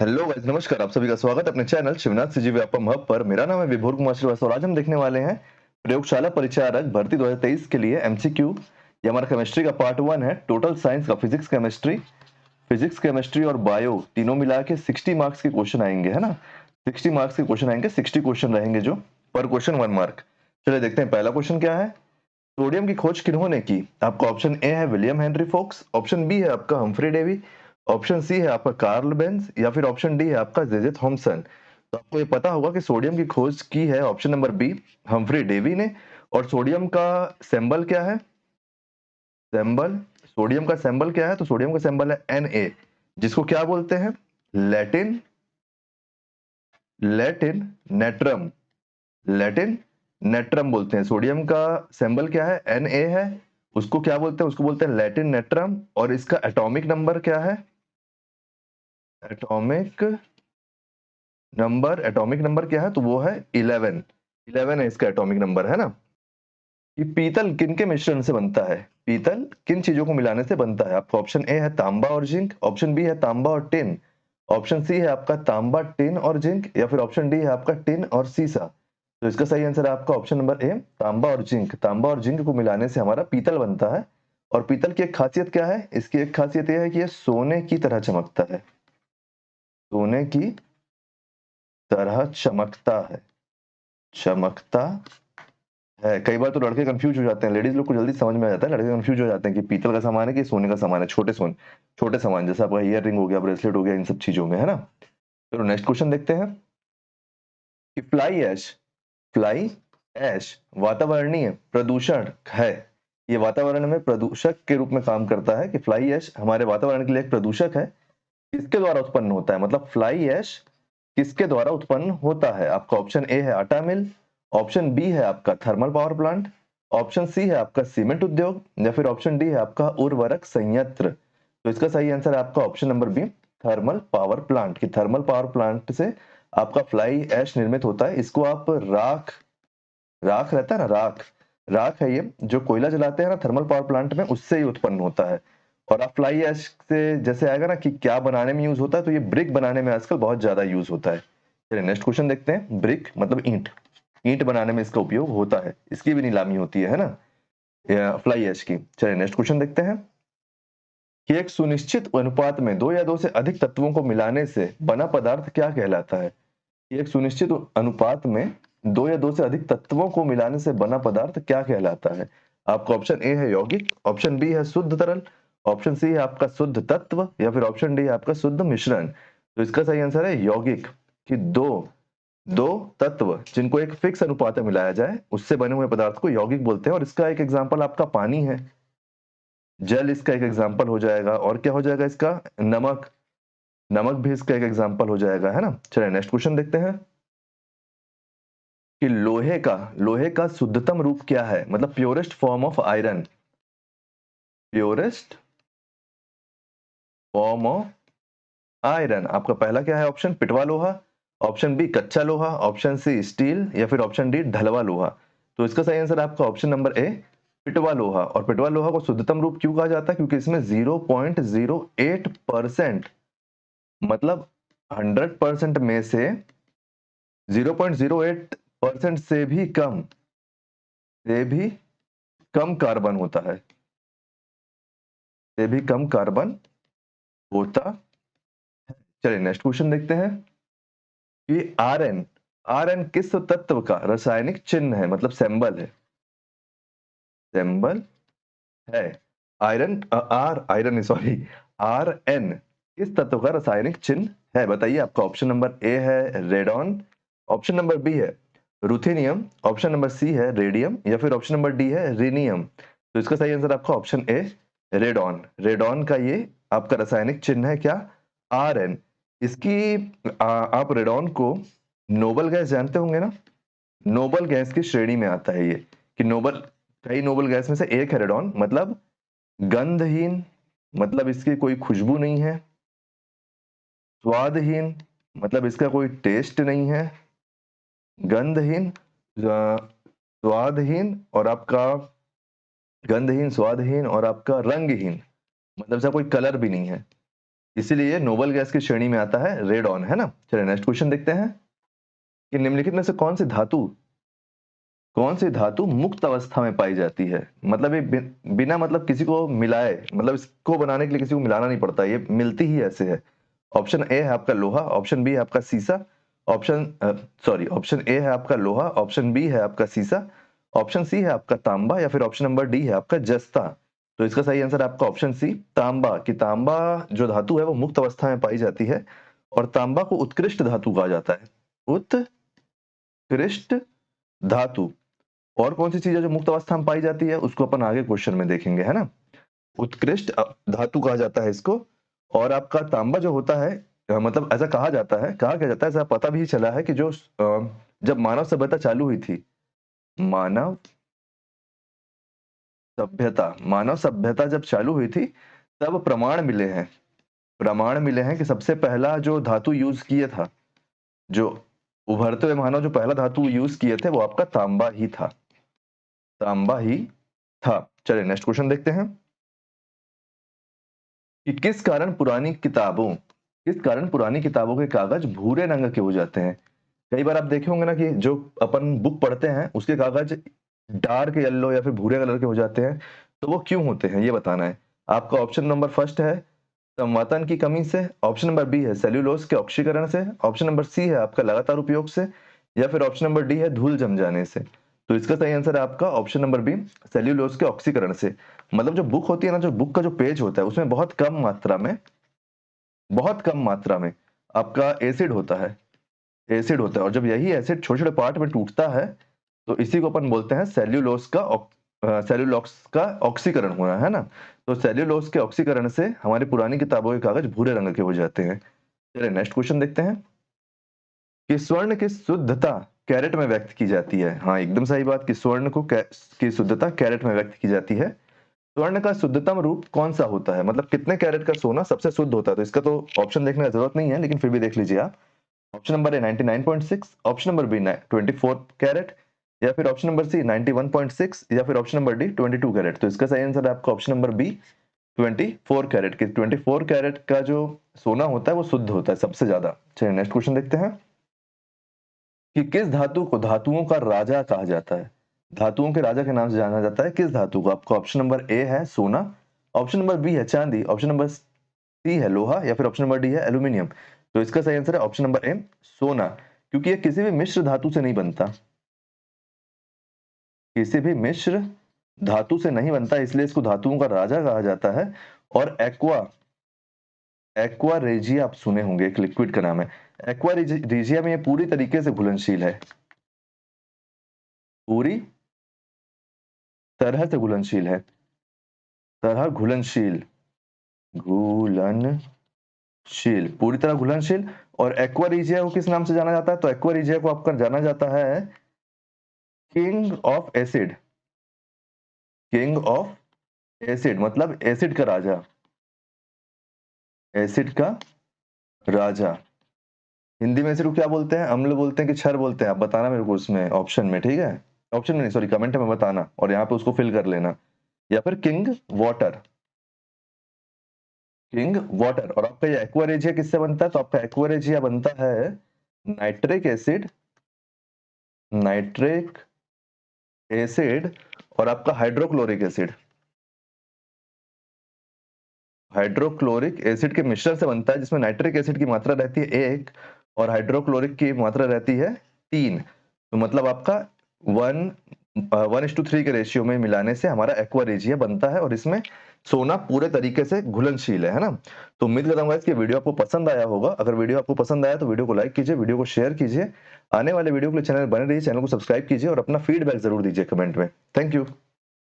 Hello guys, नमस्कार। आप सभी का स्वागत है अपने channel Shivnath CG Vyapam hub पर। मेरा नाम है विभोर कुमार श्रीवास्तव और आज हम देखने वाले हैं प्रयोगशाला परिचारक भर्ती 2023 के लिए एमसीक्यू। ये हमारा केमिस्ट्री का पार्ट 1 है। टोटल साइंस का फिजिक्स केमिस्ट्री और बायो तीनों मिला के 60 मार्क्स के क्वेश्चन आएंगे, है ना। 60 मार्क्स के क्वेश्चन आएंगे, 60 क्वेश्चन रहेंगे जो पर क्वेश्चन 1 मार्क। चलिए देखते हैं पहला क्वेश्चन क्या है। सोडियम की खोज किन्होंने की? आपका ऑप्शन ए है William Henry Fox, option B है आपका हम्फ्री डेवी, ऑप्शन सी है आपका कार्ल बेंज या फिर ऑप्शन डी है आपका जेजे थॉमसन। तो आपको ये पता होगा कि सोडियम की खोज की है option number B Humphry Davy ने। और सोडियम का सिंबल क्या है? सिंबल सोडियम का सिंबल क्या है? तो सोडियम का सिंबल है Na, जिसको क्या बोलते हैं? Latin Latin natrum Latin natrum बोलते हैं। सोडियम का सिंबल क्या है? Na है। उसको क्या बोलते हैं? उसको बोलते हैं लैटिन नेट्रम। और इसका एटॉमिक नंबर क्या है? एटॉमिक नंबर क्या है? तो वो है 11। 11 है इसका एटॉमिक नंबर, है ना। कि पीतल किन के मिश्रण से बनता है? पीतल किन चीजों को मिलाने से बनता है? आपका ऑप्शन ए है तांबा और जिंक, ऑप्शन बी है तांबा और टिन, ऑप्शन सी है आपका तांबा टिन और जिंक या फिर ऑप्शन डी है आपका टिन और सीसा। तो इसका सही आंसर है आपका ऑप्शन नंबर ए तांबा और जिंक। तांबा और जिंक को मिलाने से हमारा पीतल बनता है। और पीतल की एक खासियत क्या है? इसकी एक खासियत यह है कि यह सोने की तरह चमकता है। सोने की तरह चमकता है। कई बार तो लड़के कंफ्यूज हो जाते हैं, लेडीज लोग को जल्दी समझ में आ जाता है, लड़के कंफ्यूज हो जाते हैं कि पीतल का सामान है कि सोने का सामान है। छोटे सामान जैसे आपका ईयर रिंग हो गया, ब्रेसलेट हो गया, इन सब चीजों में, है ना। चलो नेक्स्ट क्वेश्चन देखते हैं कि फ्लाई ऐश वातावरणीय प्रदूषण है। ये वातावरण में प्रदूषक के रूप में काम करता है कि फ्लाई ऐश हमारे वातावरण के लिए एक प्रदूषक है। किसके द्वारा उत्पन्न होता है? मतलब फ्लाई ऐश किसके द्वारा उत्पन्न होता है? आपका ऑप्शन ए है आटा मिल, ऑप्शन बी है आपका thermal power plant, option C है आपका सीमेंट उद्योग या फिर ऑप्शन डी है आपका उर्वरक संयंत्र। तो इसका सही आंसर है आपका option number B thermal power plant. की थर्मल पावर प्लांट से आपका फ्लाई ऐश निर्मित होता है। इसको आप राख राख रहता है ना, राख है ये, जो कोयला जलाते हैं ना थर्मल पावर प्लांट में, उससे ही उत्पन्न होता है। और आप फ्लाई ऐश से जैसे आएगा ना कि क्या बनाने में यूज होता है, तो ये ब्रिक बनाने में आजकल बहुत ज्यादा यूज होता है। चलिए नेक्स्ट क्वेश्चन देखते हैं। ब्रिक मतलब ईंट, ईंट बनाने में इसका उपयोग होता है। इसकी भी नीलामी होती है ना, फ्लाई ऐश की। चलिए नेक्स्ट क्वेश्चन देखते हैं कि एक सुनिश्चित अनुपात में दो या दो से अधिक तत्वों को मिलाने से बना पदार्थ क्या कहलाता है? कि एक सुनिश्चित अनुपात में दो या दो से अधिक तत्वों को मिलाने से बना पदार्थ क्या कहलाता है? आपका ऑप्शन ए है यौगिक, ऑप्शन बी है शुद्ध तरल, ऑप्शन सी है आपका शुद्ध तत्व या फिर ऑप्शन डी है आपका शुद्ध मिश्रण। तो इसका सही आंसर है यौगिक। कि दो दो तत्व जिनको एक फिक्स अनुपात में मिलाया जाए उससे बने हुए पदार्थ को यौगिक बोलते हैं। और इसका एक एग्जाम्पल आपका पानी है, जल इसका एक एग्जाम्पल हो जाएगा। और क्या हो जाएगा इसका? नमक, नमक भी इसका एक एग्जाम्पल हो जाएगा, है ना। चलिए नेक्स्ट क्वेश्चन देखते हैं कि लोहे का शुद्धतम रूप क्या है? मतलब purest form of iron. Purest form of iron आपका पहला क्या है ऑप्शन? पिटवा लोहा, ऑप्शन बी कच्चा लोहा, ऑप्शन सी स्टील या फिर ऑप्शन डी ढलवा लोहा। तो इसका सही आंसर आपका ऑप्शन नंबर ए पिटवा लोहा। और पिटवा लोहा को शुद्धतम रूप क्यों कहा जाता है? क्योंकि इसमें 0.08% मतलब 100% में से 0.08% से भी कम कार्बन होता है, से भी कम कार्बन होता। चलिए नेक्स्ट क्वेश्चन देखते हैं कि आर एन किस तत्व का रासायनिक चिन्ह है? मतलब सिंबल है। आर एन किस तत्व का रासायनिक चिन्ह है? बताइए। आपका ऑप्शन नंबर ए है रेडॉन, ऑप्शन नंबर बी है रुथेनियम, ऑप्शन नंबर सी है रेडियम या फिर ऑप्शन नंबर डी है रीनियम। तो इसका सही आंसर आपका ऑप्शन ए रेडॉन। रेडॉन का ये आपका रासायनिक चिन्ह है क्या? R N. इसकी आप रेडॉन को नोबल गैस जानते होंगे ना। नोबल गैस की श्रेणी में आता है ये। कि कई नोबल गैस में से एक है रेडॉन। मतलब गंधहीन, मतलब इसकी कोई खुशबू नहीं है। स्वादहीन, मतलब इसका कोई टेस्ट नहीं है। गंधहीन, स्वादहीन और आपका गंधहीन, स्वादहीन और आपका रंगहीन, मतलब इसका कोई कलर भी नहीं है। इसीलिए नोबल गैस की श्रेणी में आता है रेडॉन, है ना। चलिए नेक्स्ट क्वेश्चन देखते हैं कि निम्नलिखित में से कौन सी धातु मुक्त अवस्था में पाई जाती है। मतलब ये बिना मतलब किसी को मिलाए, मतलब इसको बनाने के लिए किसी को मिलाना नहीं पड़ता, ये मिलती ही ऐसे है। ऑप्शन ए है आपका लोहा, ऑप्शन बी है आपका सीसा, ऑप्शन ए है आपका लोहा, ऑप्शन बी है आपका सीसा, ऑप्शन सी है आपका तांबा, या फिर ऑप्शन नंबर डी है आपका जस्ता। तो इसका सही आंसर आपका ऑप्शन सी तांबा, कि तांबा जो धातु है वो मुक्त अवस्था में पाई जाती है और तांबा को उत्कृष्ट धातु कहा जाता है। उत्कृष्ट धातु। और कौन सी चीज है जो मुक्त अवस्था में पाई जाती है, उसको अपन आगे क्वेश्चन में देखेंगे, है ना। उत्कृष्ट धातु कहा जाता है इसको। और आपका तांबा जो होता है, मतलब ऐसा कहा जाता है, कहा क्या जाता है, ऐसा पता भी चला है कि जो जब मानव सभ्यता चालू हुई थी, मानव सभ्यता जब चालू हुई थी, तब प्रमाण मिले हैं कि सबसे पहला जो धातु यूज किया था, जो उभरते हुए मानव जो पहला धातु यूज किए थे, वो आपका तांबा ही था। चलिए नेक्स्ट क्वेश्चन देखते हैं कि किस कारण पुरानी किताबों के कागज भूरे रंग के हो जाते हैं। कई बार आप देखे होंगे ना कि जो अपन बुक पढ़ते हैं उसके कागज डार्क येलो या फिर भूरे कलर के हो जाते हैं, तो वो क्यों होते हैं ये बताना है। आपका ऑप्शन नंबर फर्स्ट है संवातन की कमी से, ऑप्शन नंबर बी है सेल्यूलोज के ऑक्सीकरण से, ऑप्शन नंबर सी है आपका लगातार उपयोग से, या फिर ऑप्शन नंबर डी है धूल जम जाने से। तो इसका सही आंसर है आपका ऑप्शन नंबर बी सेल्यूलोज के ऑक्सीकरण से। मतलब जो बुक होती है ना, जो बुक का जो पेज होता है उसमें बहुत कम मात्रा में आपका एसिड होता है, और जब यही एसिड छोटे छोटे पार्ट में टूटता है तो इसी को अपन बोलते हैं सेल्यूलोज का ऑक्सीकरण होना, है ना। तो सेल्यूलोज के ऑक्सीकरण से हमारी पुरानी किताबों के कागज भूरे रंग के हो जाते हैं। चलिए नेक्स्ट क्वेश्चन देखते हैं कि स्वर्ण की शुद्धता कैरेट में व्यक्त की जाती है। हाँ एकदम सही बात कि स्वर्ण की शुद्धता कैरेट में व्यक्त की जाती है। स्वर्ण का शुद्धतम रूप कौन सा होता है, मतलब कितने कैरेट का सोना सबसे शुद्ध होता है। तो इसका तो ऑप्शन देखने की जरूरत नहीं है, लेकिन फिर भी देख लीजिए आप। Option number A 99.6, option number B 24 carat, या फिर ऑप्शन नंबर सी 91.6, या फिर ऑप्शन नंबर डी 22 कैरेट। तो इसका सही आंसर है आपका ऑप्शन नंबर बी 24 कैरेट के। 24 कैरेट का जो सोना होता है वो शुद्ध होता है सबसे ज्यादा। चलिए नेक्स्ट क्वेश्चन देखते हैं कि किस धातु को धातुओं का राजा कहा जाता है। धातुओं के राजा के नाम से जाना जाता है किस धातु को। आपका ऑप्शन नंबर ए है सोना, ऑप्शन नंबर बी है चांदी, ऑप्शन नंबर सी है लोहा, या फिर ऑप्शन नंबर डी है एल्यूमिनियम। तो इसका सही आंसर है ऑप्शन नंबर ए सोना, क्योंकि ये किसी भी मिश्र धातु से नहीं बनता, किसी भी मिश्र धातु से नहीं बनता, इसलिए इसको धातुओं का राजा कहा जाता है। और एक्वा रेजिया आप सुने होंगे, एक लिक्विड का नाम है। एक्वा रेजिया में ये पूरी तरीके से घुलनशील है, पूरी तरह से घुलनशील है, पूरी तरह घुलनशील। और एक्वा रेजिया को किस नाम से जाना जाता है, तो एक्वा रेजिया को आपका जाना जाता है किंग ऑफ एसिड, मतलब एसिड का राजा। हिंदी में एसिड को क्या बोलते हैं, अम्ल बोलते हैं कि क्षार बोलते हैं, आप बताना मेरे को उसमें ऑप्शन में, ठीक है। ऑप्शन में नहीं, सॉरी कमेंट में बताना, और यहाँ पे उसको फिल कर लेना। या फिर किंग वाटर। और आपका ये एक्वारेजिया किससे बनता है, तो आपका एक्वारेजिया बनता है नाइट्रिक एसिड और आपका हाइड्रोक्लोरिक एसिड के मिश्रण से बनता है, जिसमें नाइट्रिक एसिड की मात्रा रहती है 1 और हाइड्रोक्लोरिक की मात्रा रहती है 3। तो मतलब आपका 1:3 के रेशियो में मिलाने से हमारा एक्वारेजिया बनता है, और इसमें सोना पूरे तरीके से घुलनशील है ना। तो उम्मीद करता हूँ कि वीडियो आपको पसंद आया होगा। अगर वीडियो आपको पसंद आया तो वीडियो को लाइक कीजिए, वीडियो को शेयर कीजिए। आने वाले वीडियो के लिए चैनल बने रहिए, चैनल को सब्सक्राइब कीजिए और अपना फीडबैक जरूर दीजिए कमेंट में। Thank you.